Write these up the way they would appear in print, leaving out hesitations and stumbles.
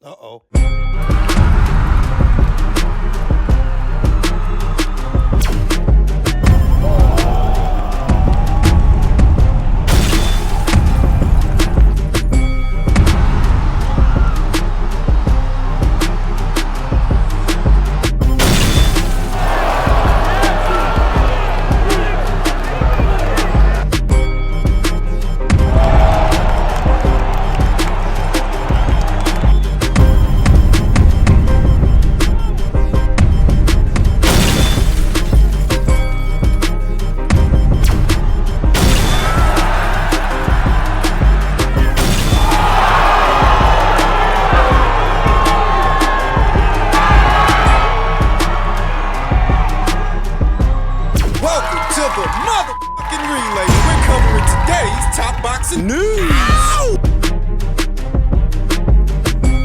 Uh-oh. Motherfucking relay. We're covering today's top boxing news.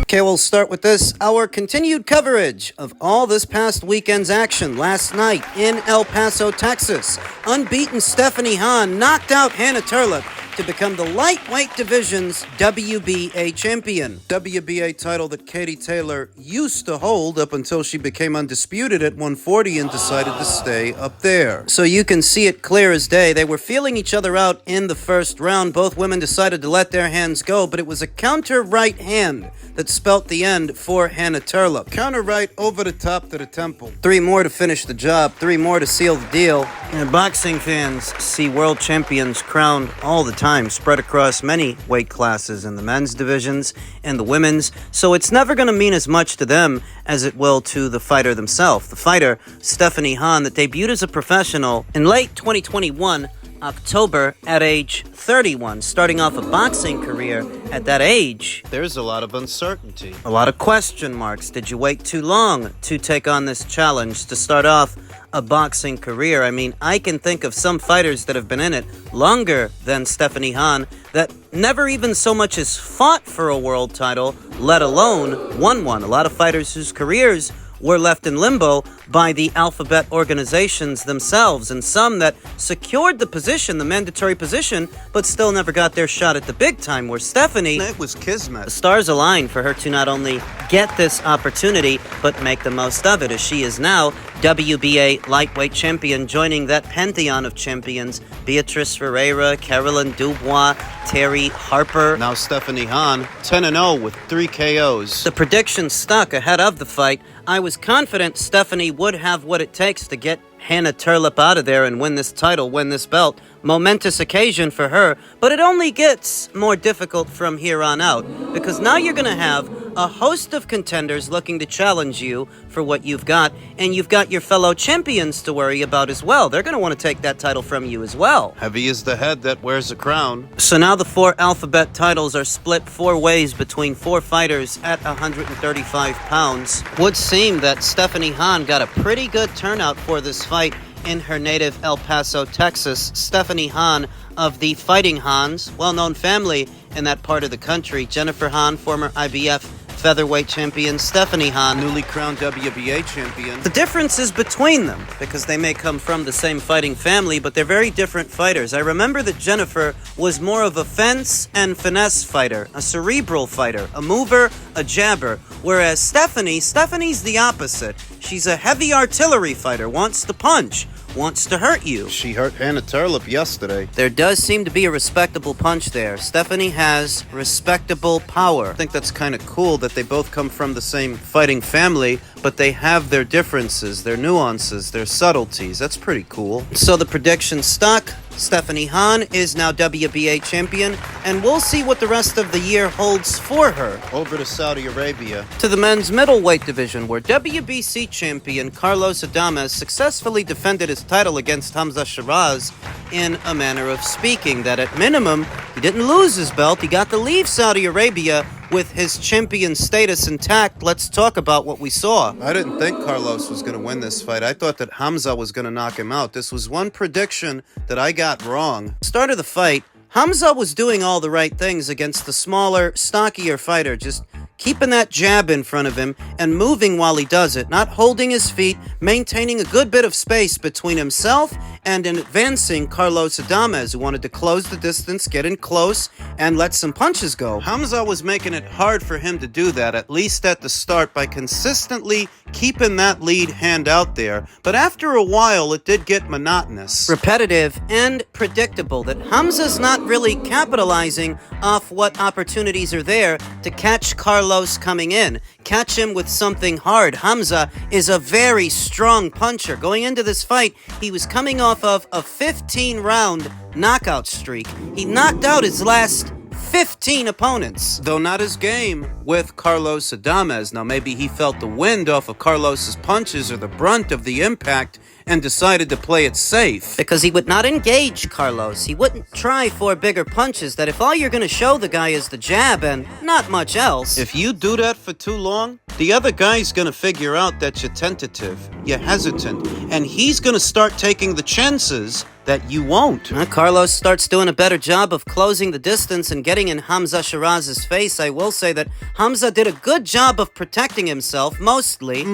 Okay, we'll start with this. Our continued coverage of all this past weekend's action. Last night in El Paso, Texas, unbeaten Stephanie Han knocked out Hannah Turlup to become the lightweight division's WBA champion. WBA title that Katie Taylor used to hold up until she became undisputed at 140 and decided to stay up there. So you can see it clear as day. They were feeling each other out in the first round. Both women decided to let their hands go, but it was a counter right hand that spelt the end for Hannah Turlup. Counter right over the top to the temple. 3 more to finish the job, 3 more to seal the deal. And boxing fans see world champions crowned all the time, spread across many weight classes in the men's divisions and the women's, so it's never going to mean as much to them as it will to the fighter themselves. The fighter, Stephanie Han, that debuted as a professional in late 2021, October, at age 31, starting off a boxing career at that age. There's a lot of uncertainty. A lot of question marks. Did you wait too long to take on this challenge to start off a boxing career? I mean, I can think of some fighters that have been in it longer than Stephanie Han that never even so much as fought for a world title, let alone won one. A lot of fighters whose careers were left in limbo by the alphabet organizations themselves, and some that secured the position, the mandatory position, but still never got their shot at the big time, where Stephanie, It was kismet. the stars aligned for her to not only get this opportunity, but make the most of it, as she is now WBA lightweight champion, joining that pantheon of champions: Beatrice Ferreira, Carolyn Dubois, Terry Harper. Now Stephanie Han, 10-0 with 3 KOs. The prediction stuck ahead of the fight. I was confident Stephanie would have what it takes to get Hannah Turlup out of there and win this title, win this belt. Momentous occasion for her, but it only gets more difficult from here on out, because now you're going to have a host of contenders looking to challenge you for what you've got, and you've got your fellow champions to worry about as well. They're going to want to take that title from you as well. Heavy is the head that wears a crown. So now the 4 alphabet titles are split 4 ways between 4 fighters at 135 pounds. Would seem that Stephanie Han got a pretty good turnout for this fight in her native El Paso, Texas. Stephanie Han of the Fighting Hans, well-known family in that part of the country. Jennifer Han, former IBF featherweight champion. Stephanie Han, Newly crowned WBA champion. the difference is between them, because they may come from the same fighting family, but they're very different fighters. I remember that Jennifer was more of a fence and finesse fighter, a cerebral fighter, a mover, a jabber, whereas Stephanie's the opposite. She's a heavy artillery fighter, wants to punch, wants to hurt you. She hurt Hannah Turlup yesterday. There does seem to be a respectable punch there. Stephanie has respectable power. I think that's kind of cool that they both come from the same fighting family, but they have their differences, their nuances, their subtleties. That's pretty cool. So the prediction stuck. Stephanie Han is now WBA champion, and we'll see what the rest of the year holds for her. Over to Saudi Arabia. To the men's middleweight division, where WBC champion Carlos Adames successfully defended his title against Hamza Shiraz in a manner of speaking. That at minimum, he didn't lose his belt, he got to leave Saudi Arabia with his champion status intact. Let's talk about what we saw. I didn't think Carlos was going to win this fight. I thought that Hamza was going to knock him out. This was one prediction that I got wrong. Start of the fight, Hamza was doing all the right things against the smaller, stockier fighter, just keeping that jab in front of him and moving while he does it, not holding his feet, maintaining a good bit of space between himself and in advancing Carlos Adames, who wanted to close the distance, get in close, and let some punches go. Hamza was making it hard for him to do that, at least at the start, by consistently keeping that lead hand out there. But after a while, it did get monotonous. Repetitive and predictable that Hamza's not really capitalizing off what opportunities are there to catch Carlos coming in. Catch him with something hard. Hamza is a very strong puncher. Going into this fight, he was coming off of a 15-round knockout streak. He knocked out his last 15 opponents. Though not his game with Carlos Adames. Now maybe he felt the wind off of Carlos's punches or the brunt of the impact and decided to play it safe. Because he would not engage Carlos. He wouldn't try for bigger punches, that if all you're going to show the guy is the jab and not much else. If you do that for too long, the other guy's going to figure out that you're tentative, you're hesitant, and he's going to start taking the chances that you won't. Carlos starts doing a better job of closing the distance and getting in Hamza Shiraz's face. I will say that Hamza did a good job of protecting himself, mostly.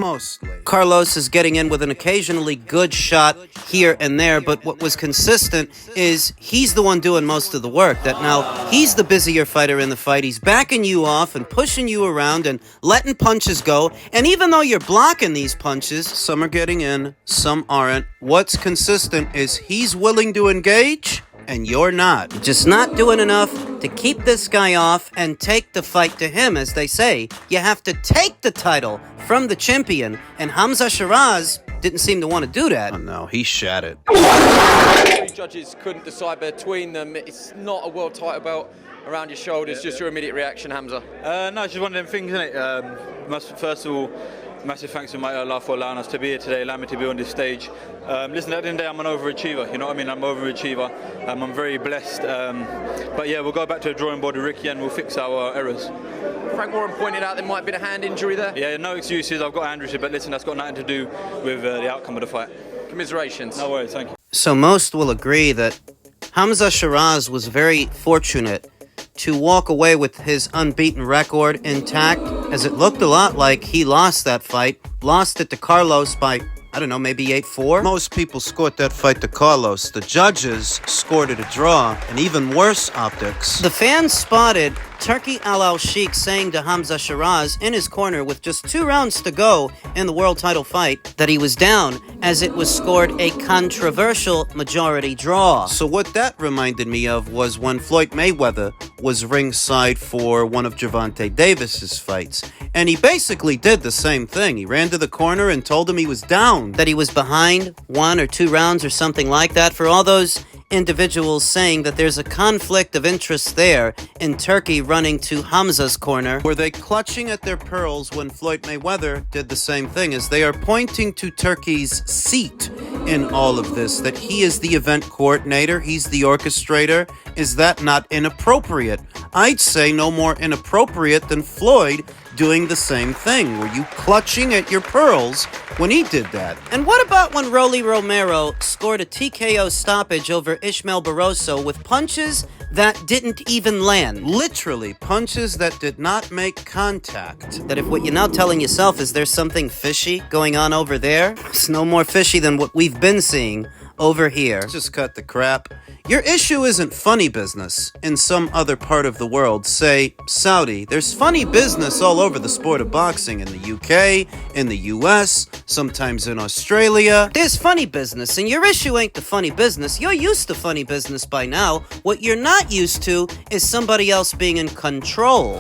Carlos is getting in with an occasionally good shot here and there, but what was consistent is he's the one doing most of the work. That now he's the busier fighter in the fight. He's backing you off and pushing you around and letting punches go. And even though you're blocking these punches, some are getting in, some aren't. What's consistent is he's willing to engage, and you're not. Just not doing enough to keep this guy off and take the fight to him. As they say, you have to take the title from the champion, and Hamza Shiraz didn't seem to want to do that. Oh no, he shat it. Three judges couldn't decide between them. It's not a world title belt around your shoulders. Just your immediate reaction, Hamza. No, it's just one of them things, isn't it? First of all, massive thanks to my Allah for allowing us to be here today, allowing me to be on this stage. Listen, at the end of the day, I'm an overachiever, you know what I mean? I'm an overachiever. I'm very blessed. But yeah, we'll go back to the drawing board with Ricky and we'll fix our errors. Frank Warren pointed out there might be a hand injury there. Yeah, no excuses. I've got a hand injury, but listen, that's got nothing to do with the outcome of the fight. Commiserations. No worries, thank you. So most will agree that Hamza Shiraz was very fortunate to walk away with his unbeaten record intact, as it looked a lot like he lost that fight. Lost it to Carlos by, I don't know, maybe 8-4? Most people scored that fight to Carlos. The judges scored it a draw, and even worse optics. The fans spotted Turki Al-Sheikh saying to Hamza Shiraz in his corner with just 2 rounds to go in the world title fight that he was down, as it was scored a controversial majority draw. So what that reminded me of was when Floyd Mayweather was ringside for one of Gervonta Davis's fights. And he basically did the same thing. He ran to the corner and told him he was down. That he was behind 1 or 2 rounds or something like that. For all those individuals saying that there's a conflict of interest there in Turkey running to Hamza's corner. Were they clutching at their pearls when Floyd Mayweather did the same thing, as they are pointing to Turkey's seat in all of this, that he is the event coordinator, he's the orchestrator? Is that not inappropriate? I'd say no more inappropriate than Floyd doing the same thing. Were you clutching at your pearls when he did that? And what about when Rolly Romero scored a TKO stoppage over Ismael Barroso with punches that didn't even land? Literally, punches that did not make contact. That if what you're now telling yourself is there's something fishy going on over there, it's no more fishy than what we've been seeing over here. Just cut the crap. Your issue isn't funny business in some other part of the world, say Saudi. There's funny business all over the sport of boxing, in the UK, in the US, sometimes in Australia. There's funny business, and your issue ain't the funny business. You're used to funny business by now. What you're not used to is somebody else being in control.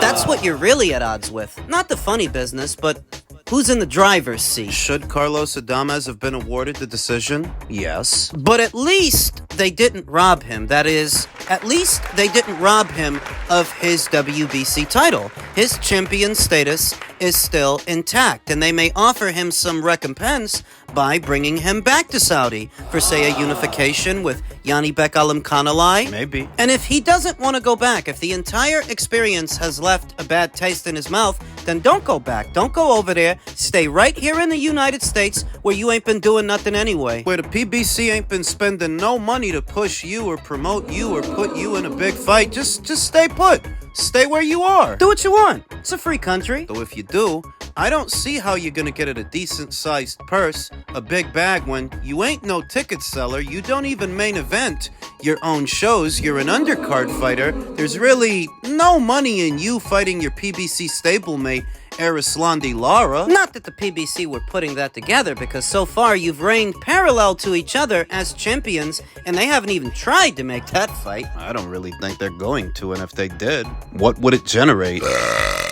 That's what you're really at odds with. Not the funny business, but who's in the driver's seat? Should Carlos Adames have been awarded the decision? Yes. But at least they didn't rob him. That is, at least they didn't rob him of his WBC title. His champion status is still intact, and they may offer him some recompense by bringing him back to Saudi for, say, a unification with Yanni Bekalim Kanalai. Maybe. And if he doesn't want to go back, if the entire experience has left a bad taste in his mouth, then don't go back. Don't go over there. Stay right here in the United States where you ain't been doing nothing anyway. Where the PBC ain't been spending no money to push you or promote you or put you in a big fight. Just stay put. Stay where you are. Do what you want. It's a free country. Though if you do, I don't see how you're gonna get it a decent-sized purse, a big bag, when you ain't no ticket seller, you don't even main event your own shows, you're an undercard fighter. There's really no money in you fighting your PBC stablemate, Irresponsible Lara. Not that the PBC were putting that together, because so far you've reigned parallel to each other as champions, and they haven't even tried to make that fight. I don't really think they're going to, and if they did, what would it generate?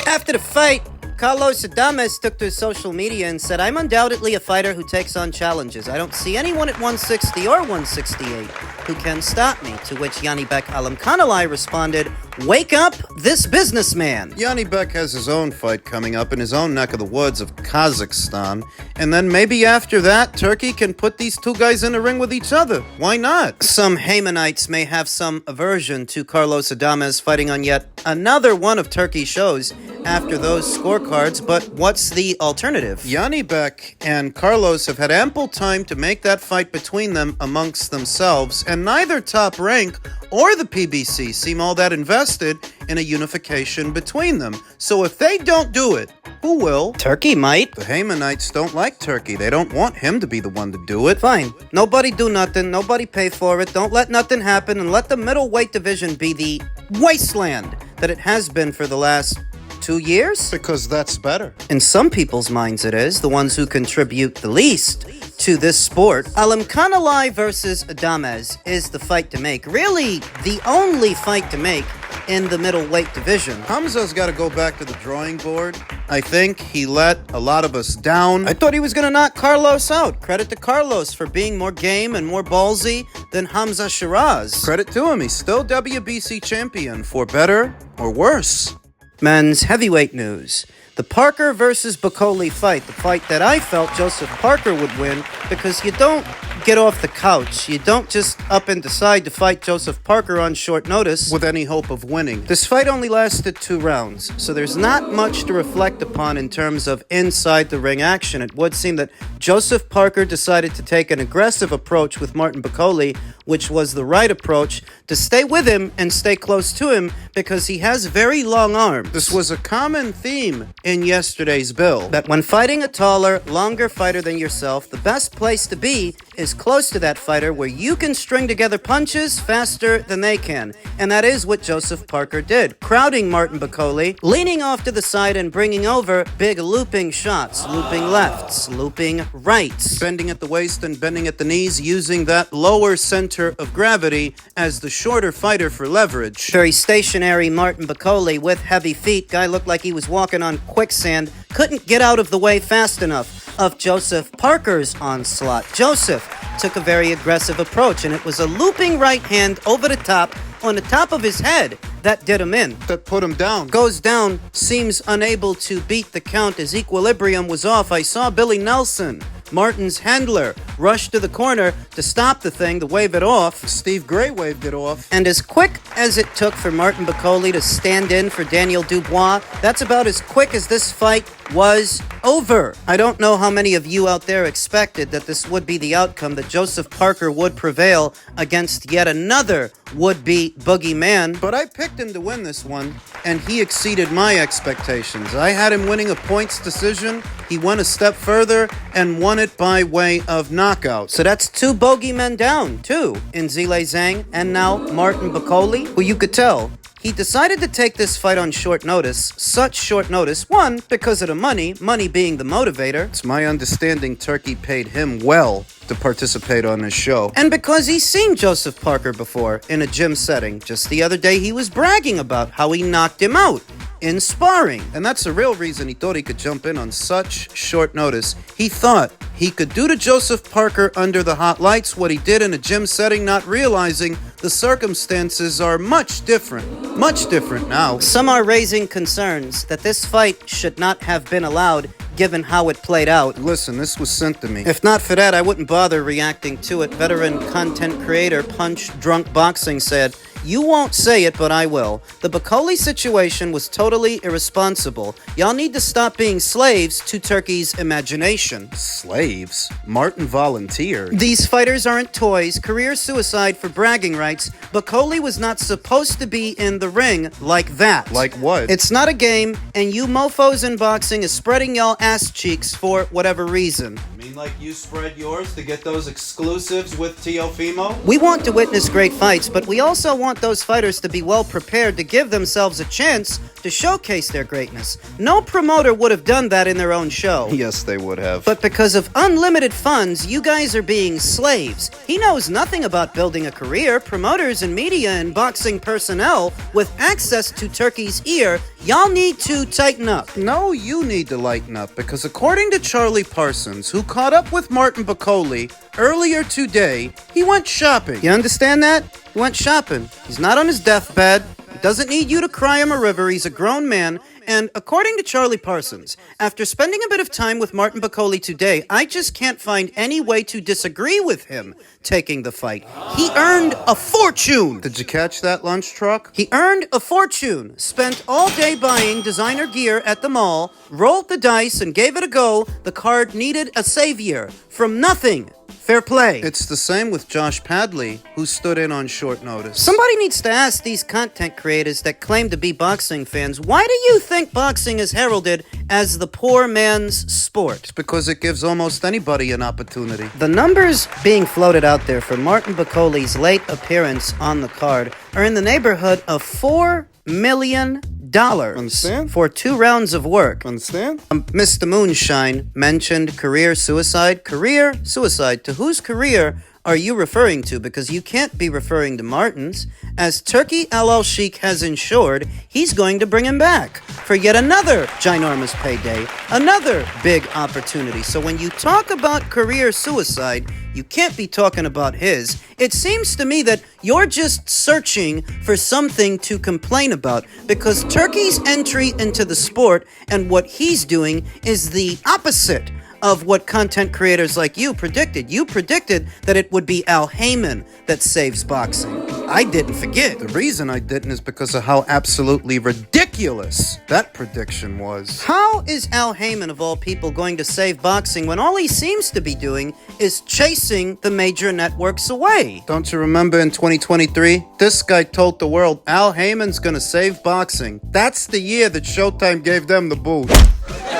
After the fight, Carlos Adames took to his social media and said, "I'm undoubtedly a fighter who takes on challenges. I don't see anyone at 160 or 168 who can stop me." To which Yanibek Alamkhanalai responded, "Wake up, this businessman." Yanibek has his own fight coming up in his own neck of the woods of Kazakhstan, and then maybe after that, Turkey can put these two guys in a ring with each other. Why not? Some Haymanites may have some aversion to Carlos Adames fighting on yet another one of Turkey's shows after those scorecards, but what's the alternative? Yanibek and Carlos have had ample time to make that fight between them amongst themselves, and neither Top Rank or the PBC seem all that invested in a unification between them. So if they don't do it, who will? Turkey might. The Haymanites don't like Turkey. They don't want him to be the one to do it. Fine. Nobody do nothing. Nobody pay for it. Don't let nothing happen, and let the middleweight division be the wasteland that it has been for the last 2 years? Because that's better. In some people's minds it is, the ones who contribute the least to this sport. Alamkhanalai versus Adames is the fight to make. Really, the only fight to make in the middleweight division. Hamza's got to go back to the drawing board. I think he let a lot of us down. I thought he was going to knock Carlos out. Credit to Carlos for being more game and more ballsy than Hamza Shiraz. Credit to him. He's still WBC champion, for better or worse. Men's heavyweight news. The Parker versus Bakole fight. The fight that I felt Joseph Parker would win, because you don't get off the couch. You don't just up and decide to fight Joseph Parker on short notice with any hope of winning. This fight only lasted 2 rounds, so there's not much to reflect upon in terms of inside the ring action. It would seem that Joseph Parker decided to take an aggressive approach with Martin Bakole, which was the right approach, to stay with him and stay close to him because he has very long arms. This was a common theme in yesterday's bill. That when fighting a taller, longer fighter than yourself, the best place to be is close to that fighter where you can string together punches faster than they can. And that is what Joseph Parker did, crowding Martin Bakole, leaning off to the side and bringing over big looping shots, looping lefts, looping rights. Bending at the waist and bending at the knees, using that lower center of gravity as the shorter fighter for leverage. Very stationary Martin Bakole with heavy feet. Guy looked like he was walking on quicksand. Couldn't get out of the way fast enough of Joseph Parker's onslaught. Joseph took a very aggressive approach, and it was a looping right hand over the top, on the top of his head, that did him in. That put him down. Goes down, seems unable to beat the count. His equilibrium was off. I saw Billy Nelson, Martin's handler, rush to the corner to stop the thing, to wave it off. Steve Gray waved it off. And as quick as it took for Martin Bakole to stand in for Daniel Dubois, that's about as quick as this fight was over. I don't know how many of you out there expected that this would be the outcome, that Joseph Parker would prevail against yet another would-be boogeyman. But I picked him to win this one, and he exceeded my expectations. I had him winning a points decision. He went a step further and won it by way of knockout. So that's 2 bogeymen down, 2 in Zhilei Zhang and now Martin Bakole, who you could tell he decided to take this fight on short notice. Such short notice, 1, because of the money being the motivator. It's my understanding Turkey paid him well to participate on this show. And because he's seen Joseph Parker before in a gym setting. Just the other day he was bragging about how he knocked him out in sparring. And that's the real reason he thought he could jump in on such short notice. He thought he could do to Joseph Parker under the hot lights what he did in a gym setting, not realizing the circumstances are much different now. Some are raising concerns that this fight should not have been allowed given how it played out. Listen, this was sent to me. If not for that, I wouldn't bother reacting to it. Veteran content creator Punch Drunk Boxing said, You won't say it, but I will. The Bakole situation was totally irresponsible. Y'all need to stop being slaves to Turkey's imagination. Slaves? Martin volunteered. These fighters aren't toys. Career suicide for bragging rights. Bakole was not supposed to be in the ring like that. Like what? It's not a game, and you mofos in boxing is spreading y'all ass cheeks for whatever reason. I mean, like you spread yours to get those exclusives with Teofimo? We want to witness great fights, but we also want those fighters to be well prepared to give themselves a chance to showcase their greatness. No promoter would have done that in their own show. Yes, they would have. But because of unlimited funds, you guys are being slaves. He knows nothing about building a career. Promoters and media and boxing personnel with access to Turkey's ear, y'all need to tighten up. No, you need to lighten up, because according to Charlie Parsons, who caught up with Martin Bakole earlier today, he went shopping. You understand that? He went shopping. He's not on his deathbed. He doesn't need you to cry him a river. He's a grown man. And according to Charlie Parsons, after spending a bit of time with Martin Bakole today, I just can't find any way to disagree with him taking the fight. He earned a fortune. Did you catch that lunch truck? He earned a fortune, spent all day buying designer gear at the mall, rolled the dice and gave it a go. The card needed a savior from nothing. Fair play. It's the same with Josh Padley, who stood in on short notice. Somebody needs to ask these content creators that claim to be boxing fans, why do you think boxing is heralded as the poor man's sport? It's because it gives almost anybody an opportunity. The numbers being floated out there for Martin Bakole's late appearance on the card are in the neighborhood of $4 million. Understand? For 2 rounds of work. Understand? Mr. Moonshine mentioned career suicide. Career suicide. To whose career are you referring to? Because you can't be referring to Martin's. As Turkey Al Sheikh has ensured, he's going to bring him back for yet another ginormous payday, another big opportunity. So when you talk about career suicide, you can't be talking about his. It seems to me that you're just searching for something to complain about, because Turkey's entry into the sport and what he's doing is the opposite of what content creators like you predicted. You predicted that it would be Al Heyman that saves boxing. I didn't forget. The reason I didn't is because of how absolutely ridiculous that prediction was. How is Al Heyman, of all people, going to save boxing when all he seems to be doing is chasing the major networks away? Don't you remember in 2023? This guy told the world Al Heyman's gonna save boxing. That's the year that Showtime gave them the boot.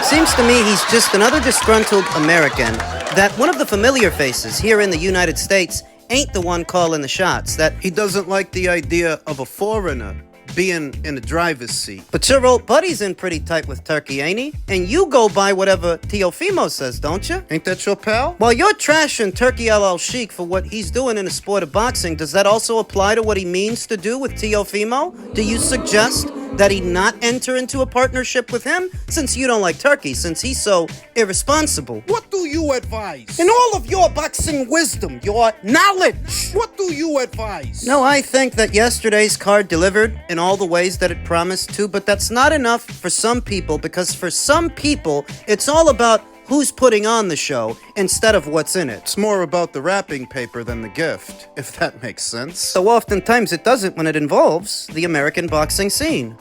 Seems to me he's just another disgruntled American, that one of the familiar faces here in the United States ain't the one calling the shots, that He doesn't like the idea of a foreigner being in the driver's seat. But your old buddy's in pretty tight with Turkey, ain't he? And you go by whatever Teofimo says, don't you? Ain't that your pal? While you're trashing Turkey Al Sheikh for what he's doing in the sport of boxing, does that also apply to what he means to do with Teofimo? Do you suggest that he not enter into a partnership with him? Since you don't like Turkey, since he's so irresponsible. What do you advise? In all of your boxing wisdom, your knowledge, What do you advise? no, I think that yesterday's card delivered in all the ways that it promised to, but that's not enough for some people, because for some people, it's all about who's putting on the show instead of what's in it. It's more about the wrapping paper than the gift, if that makes sense. So oftentimes it doesn't when it involves the American boxing scene.